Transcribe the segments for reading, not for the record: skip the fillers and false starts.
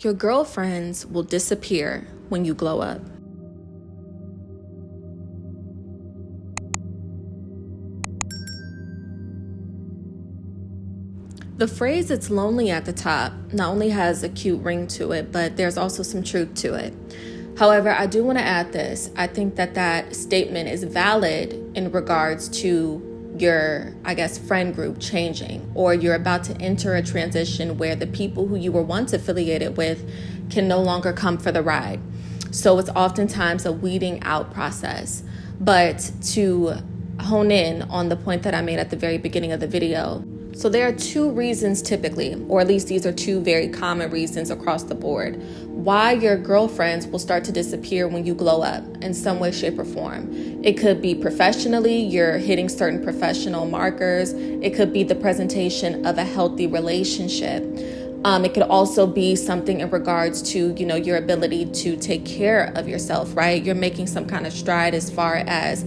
Your girlfriends will disappear when you glow up. The phrase "it's lonely at the top" not only has a cute ring to it, but there's also some truth to it. However, I do want to add this. I think that statement is valid in regards to your, friend group changing, or you're about to enter a transition where the people who you were once affiliated with can no longer come for the ride. So it's oftentimes a weeding out process. But to hone in on the point that I made at the very beginning of the video, so there are two reasons typically, or at least these are two very common reasons across the board, why your girlfriends will start to disappear when you glow up in some way, shape, or form. It could be professionally, you're hitting certain professional markers. It could be the presentation of a healthy relationship. It could also be something in regards to, your ability to take care of yourself, right? You're making some kind of stride as far as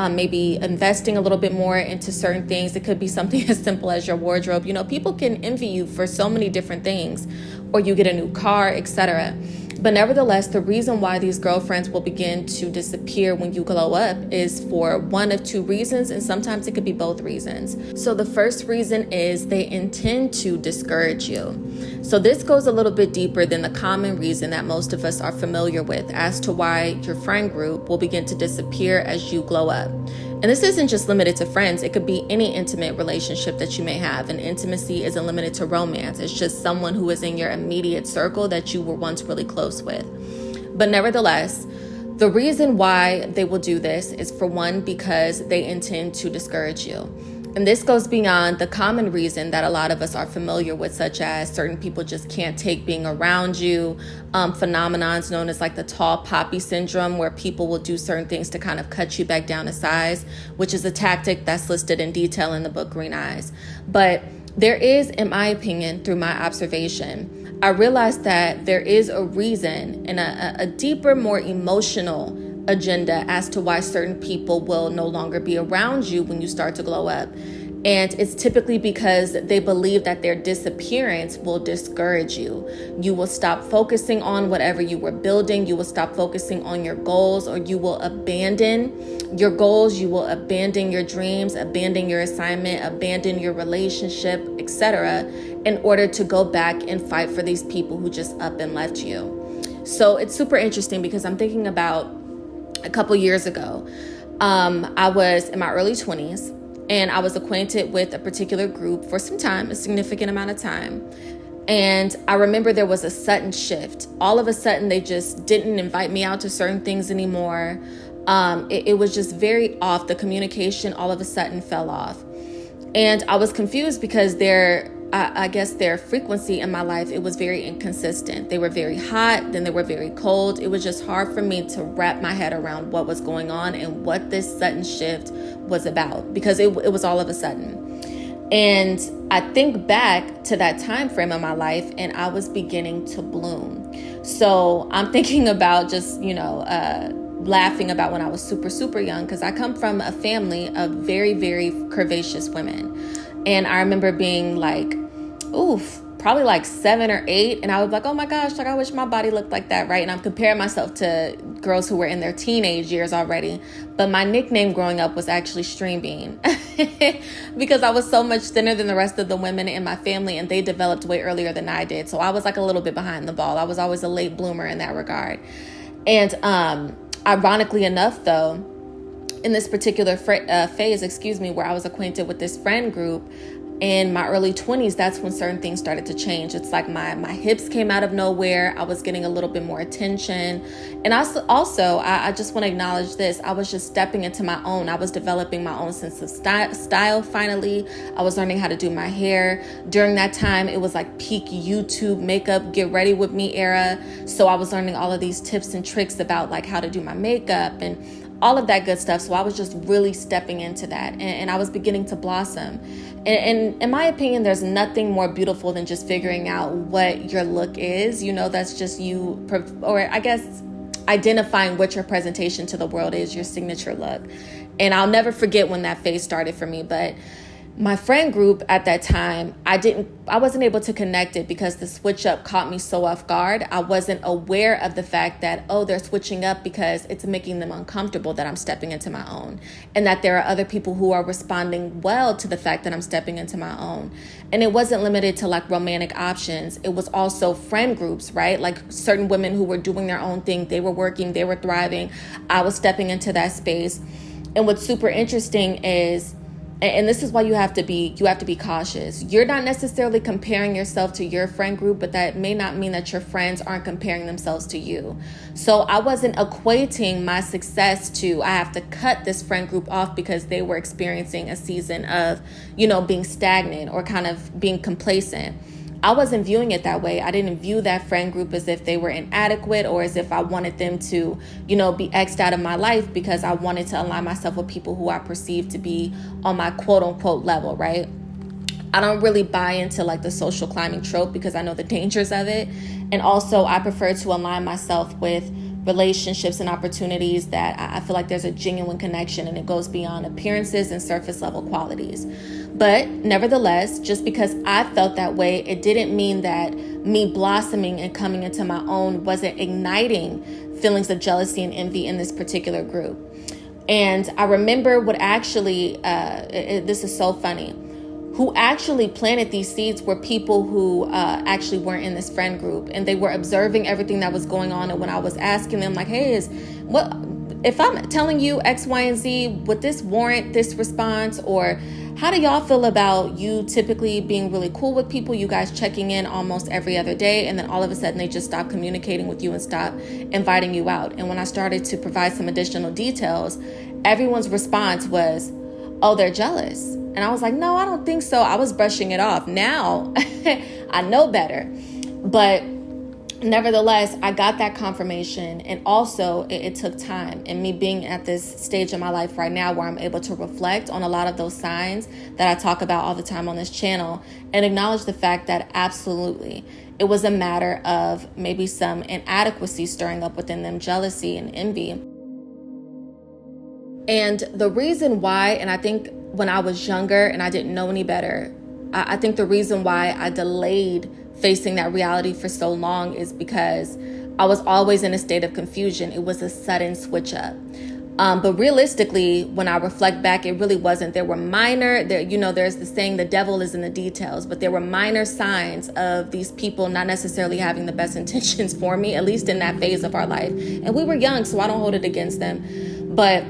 maybe investing a little bit more into certain things. It could be something as simple as your wardrobe. People can envy you for so many different things, or you get a new car, etc. But nevertheless, the reason why these girlfriends will begin to disappear when you glow up is for one of two reasons, and sometimes it could be both reasons. So the first reason is they intend to discourage you. So this goes a little bit deeper than the common reason that most of us are familiar with as to why your friend group will begin to disappear as you glow up. And this isn't just limited to friends. It could be any intimate relationship that you may have. And intimacy isn't limited to romance. It's just someone who is in your immediate circle that you were once really close with. But nevertheless, the reason why they will do this is, for one, because they intend to discourage you. And this goes beyond the common reason that a lot of us are familiar with, such as certain people just can't take being around you, phenomenons known as like the tall poppy syndrome, where people will do certain things to kind of cut you back down to size, which is a tactic that's listed in detail in the book Green Eyes. But there is, in my opinion, through my observation, I realized that there is a reason and a deeper, more emotional agenda as to why certain people will no longer be around you when you start to glow up. And it's typically because they believe that their disappearance will discourage you. You will stop focusing on whatever you were building. You will stop focusing on your goals, or you will abandon your goals. You will abandon your dreams, abandon your assignment, abandon your relationship, etc., in order to go back and fight for these people who just up and left you. So it's super interesting because I'm thinking about a couple years ago. I was in my early 20s, and I was acquainted with a particular group for some time, a significant amount of time. And I remember there was a sudden shift. All of a sudden, they just didn't invite me out to certain things anymore. It was just very off. The communication all of a sudden fell off. And I was confused because their frequency in my life, it was very inconsistent. They were very hot, then they were very cold. It was just hard for me to wrap my head around what was going on and what this sudden shift was about, because it was all of a sudden. And I think back to that time frame in my life, and I was beginning to bloom. So I'm thinking about just, laughing about when I was super, super young, because I come from a family of very, very curvaceous women. And I remember being like, probably like 7 or 8. And I was like, oh my gosh, I wish my body looked like that, right? And I'm comparing myself to girls who were in their teenage years already. But my nickname growing up was actually Stream Bean because I was so much thinner than the rest of the women in my family, and they developed way earlier than I did. So I was like a little bit behind the ball. I was always a late bloomer in that regard. And ironically enough, though, in this particular phase, where I was acquainted with this friend group in my early 20s, that's when certain things started to change. It's like my hips came out of nowhere. I was getting a little bit more attention. And I just want to acknowledge this. I was just stepping into my own. I was developing my own sense of style finally. I was learning how to do my hair. During that time, it was like peak YouTube makeup, get ready with me era. So I was learning all of these tips and tricks about like how to do my makeup and all of that good stuff. So I was just really stepping into that, and I was beginning to blossom. And in my opinion, there's nothing more beautiful than just figuring out what your look is. That's just you, or I guess identifying what your presentation to the world is, your signature look. And I'll never forget when that phase started for me. But My friend group at that time, I wasn't able to connect it because the switch up caught me so off guard. I wasn't aware of the fact that, oh, they're switching up because it's making them uncomfortable that I'm stepping into my own, and that there are other people who are responding well to the fact that I'm stepping into my own. And it wasn't limited to like romantic options. It was also friend groups, right? Like certain women who were doing their own thing. They were working, they were thriving. I was stepping into that space. And what's super interesting is, and this is why you have to be cautious. You're not necessarily comparing yourself to your friend group, but that may not mean that your friends aren't comparing themselves to you. So I wasn't equating my success to, I have to cut this friend group off because they were experiencing a season of, being stagnant or kind of being complacent. I wasn't viewing it that way. I didn't view that friend group as if they were inadequate or as if I wanted them to, be X'd out of my life because I wanted to align myself with people who I perceived to be on my quote unquote level, right? I don't really buy into like the social climbing trope because I know the dangers of it. And also I prefer to align myself with relationships and opportunities that I feel like there's a genuine connection and it goes beyond appearances and surface level qualities. But nevertheless, just because I felt that way, it didn't mean that me blossoming and coming into my own wasn't igniting feelings of jealousy and envy in this particular group. And I remember what actually, this is so funny, who actually planted these seeds were people who actually weren't in this friend group, and they were observing everything that was going on. And when I was asking them like, hey, if I'm telling you X, Y, and Z, would this warrant this response? Or how do y'all feel about you typically being really cool with people, you guys checking in almost every other day, and then all of a sudden they just stop communicating with you and stop inviting you out? And when I started to provide some additional details, everyone's response was, oh, they're jealous. And I was like, no, I don't think so. I was brushing it off. Now I know better. But nevertheless, I got that confirmation. And also it took time. And me being at this stage in my life right now where I'm able to reflect on a lot of those signs that I talk about all the time on this channel and acknowledge the fact that absolutely it was a matter of maybe some inadequacy stirring up within them, jealousy and envy. And the reason why, and I think when I was younger and I didn't know any better, I think the reason why I delayed facing that reality for so long is because I was always in a state of confusion. It was a sudden switch up. But realistically, when I reflect back, it really wasn't. There were there's the saying, the devil is in the details, but there were minor signs of these people not necessarily having the best intentions for me, at least in that phase of our life. And we were young, so I don't hold it against them. But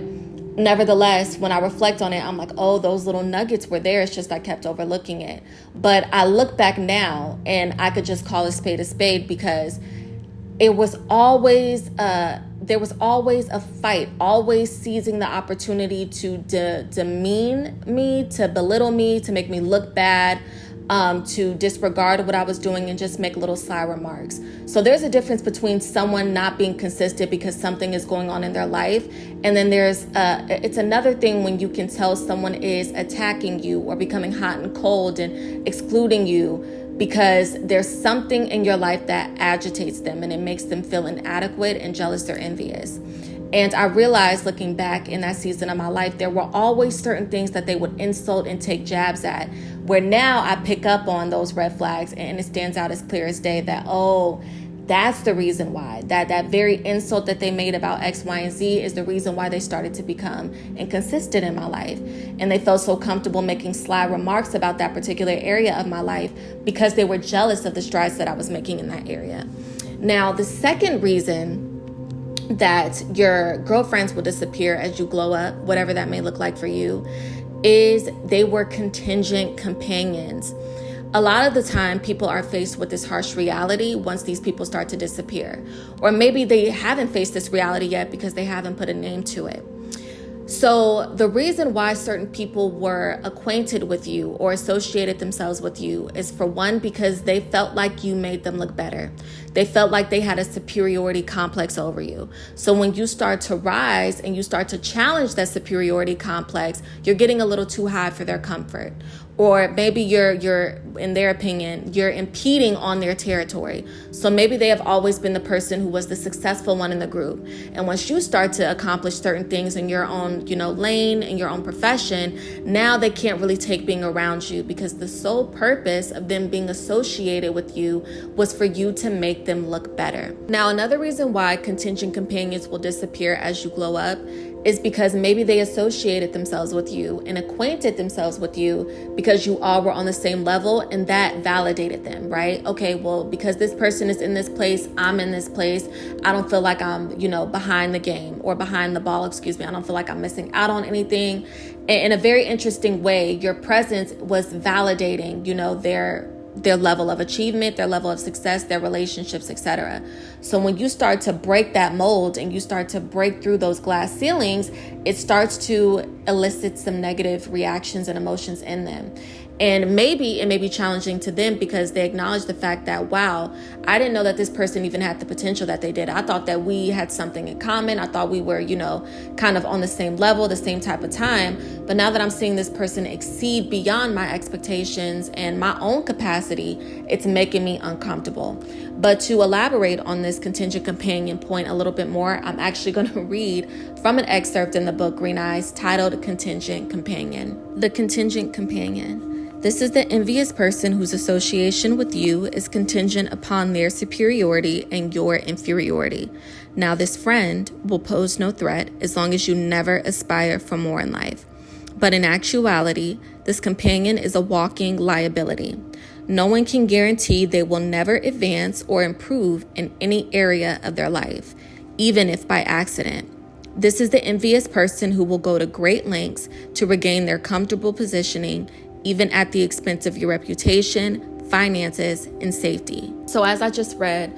nevertheless, when I reflect on it, I'm like, oh, those little nuggets were there. It's just I kept overlooking it. But I look back now and I could just call a spade because it was always, there was always a fight, always seizing the opportunity to demean me, to belittle me, to make me look bad, to disregard what I was doing and just make little sly remarks. So there's a difference between someone not being consistent because something is going on in their life. And then it's another thing when you can tell someone is attacking you or becoming hot and cold and excluding you because there's something in your life that agitates them and it makes them feel inadequate and jealous or envious. And I realized looking back in that season of my life, there were always certain things that they would insult and take jabs at, where now I pick up on those red flags and it stands out as clear as day that, oh, that's the reason why. That very insult that they made about X, Y, and Z is the reason why they started to become inconsistent in my life. And they felt so comfortable making sly remarks about that particular area of my life because they were jealous of the strides that I was making in that area. Now, the second reason that your girlfriends will disappear as you glow up, whatever that may look like for you, is they were contingent companions. A lot of the time, people are faced with this harsh reality once these people start to disappear. Or maybe they haven't faced this reality yet because they haven't put a name to it. So the reason why certain people were acquainted with you or associated themselves with you is, for one, because they felt like you made them look better. They felt like they had a superiority complex over you. So when you start to rise and you start to challenge that superiority complex, you're getting a little too high for their comfort. Or maybe you're in their opinion, you're impeding on their territory. So maybe they have always been the person who was the successful one in the group. And once you start to accomplish certain things in your own, lane, in your own profession, now they can't really take being around you, because the sole purpose of them being associated with you was for you to make them look better. Now, another reason why contingent companions will disappear as you glow up is because maybe they associated themselves with you and acquainted themselves with you because you all were on the same level, and that validated them, right? Okay, well, because this person is in this place, I'm in this place. I don't feel like I'm, behind the game or behind the ball, I don't feel like I'm missing out on anything. And in a very interesting way, your presence was validating, their level of achievement, their level of success, their relationships, etc. So when you start to break that mold and you start to break through those glass ceilings, it starts to elicit some negative reactions and emotions in them. And maybe it may be challenging to them because they acknowledge the fact that, wow, I didn't know that this person even had the potential that they did. I thought that we had something in common. I thought we were, kind of on the same level, the same type of time. But now that I'm seeing this person exceed beyond my expectations and my own capacity, it's making me uncomfortable. But to elaborate on this contingent companion point a little bit more, I'm actually going to read from an excerpt in the book Green Eyes titled Contingent Companion. The Contingent Companion. This is the envious person whose association with you is contingent upon their superiority and your inferiority. Now, this friend will pose no threat as long as you never aspire for more in life. But in actuality, this companion is a walking liability. No one can guarantee they will never advance or improve in any area of their life, even if by accident. This is the envious person who will go to great lengths to regain their comfortable positioning, even at the expense of your reputation, finances, and safety. So as I just read,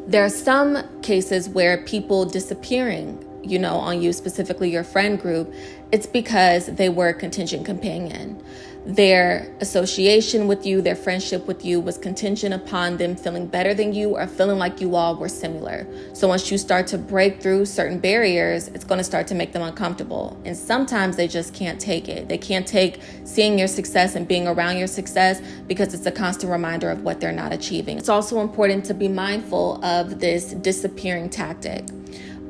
there are some cases where people disappearing, on you, specifically your friend group, it's because they were a contingent companion. Their association with you, their friendship with you was contingent upon them feeling better than you or feeling like you all were similar. So once you start to break through certain barriers, it's going to start to make them uncomfortable. And sometimes they just can't take it. They can't take seeing your success and being around your success because it's a constant reminder of what they're not achieving. It's also important to be mindful of this disappearing tactic.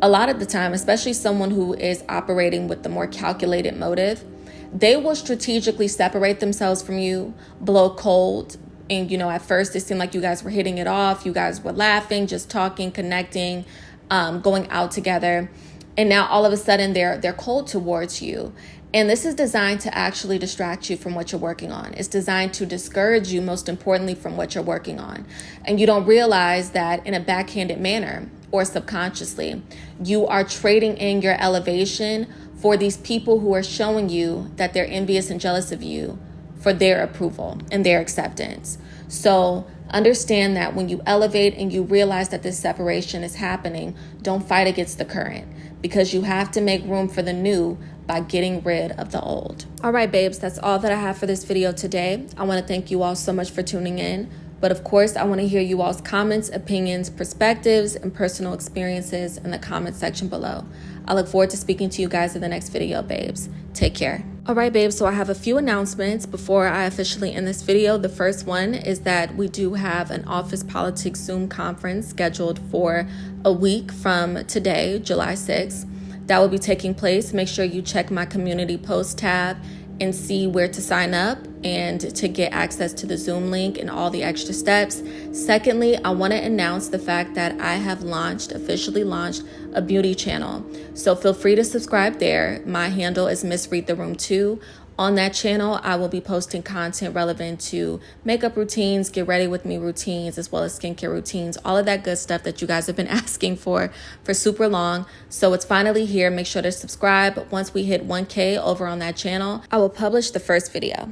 A lot of the time, especially someone who is operating with the more calculated motive, they will strategically separate themselves from you, blow cold. And, at first it seemed like you guys were hitting it off. You guys were laughing, just talking, connecting, going out together. And now all of a sudden they're cold towards you. And this is designed to actually distract you from what you're working on. It's designed to discourage you, most importantly, from what you're working on. And you don't realize that in a backhanded manner or subconsciously, you are trading in your elevation for these people who are showing you that they're envious and jealous of you for their approval and their acceptance. So understand that when you elevate and you realize that this separation is happening, don't fight against the current, because you have to make room for the new by getting rid of the old. All right, babes, that's all that I have for this video today. I want to thank you all so much for tuning in. But of course, I want to hear you all's comments, opinions, perspectives, and personal experiences in the comment section below. I look forward to speaking to you guys in the next video, babes. Take care. All right, babes, so I have a few announcements before I officially end this video. The first one is that we do have an Office Politics Zoom conference scheduled for a week from today, July 6th. That will be taking place. Make sure you check my community post tab and see where to sign up and to get access to the Zoom link and all the extra steps. Secondly, I want to announce the fact that I have officially launched a beauty channel. So feel free to subscribe there. My handle is Miss Read the Room 2. On that channel, I will be posting content relevant to makeup routines, get ready with me routines, as well as skincare routines, all of that good stuff that you guys have been asking for super long. So it's finally here. Make sure to subscribe. Once we hit 1K over on that channel, I will publish the first video.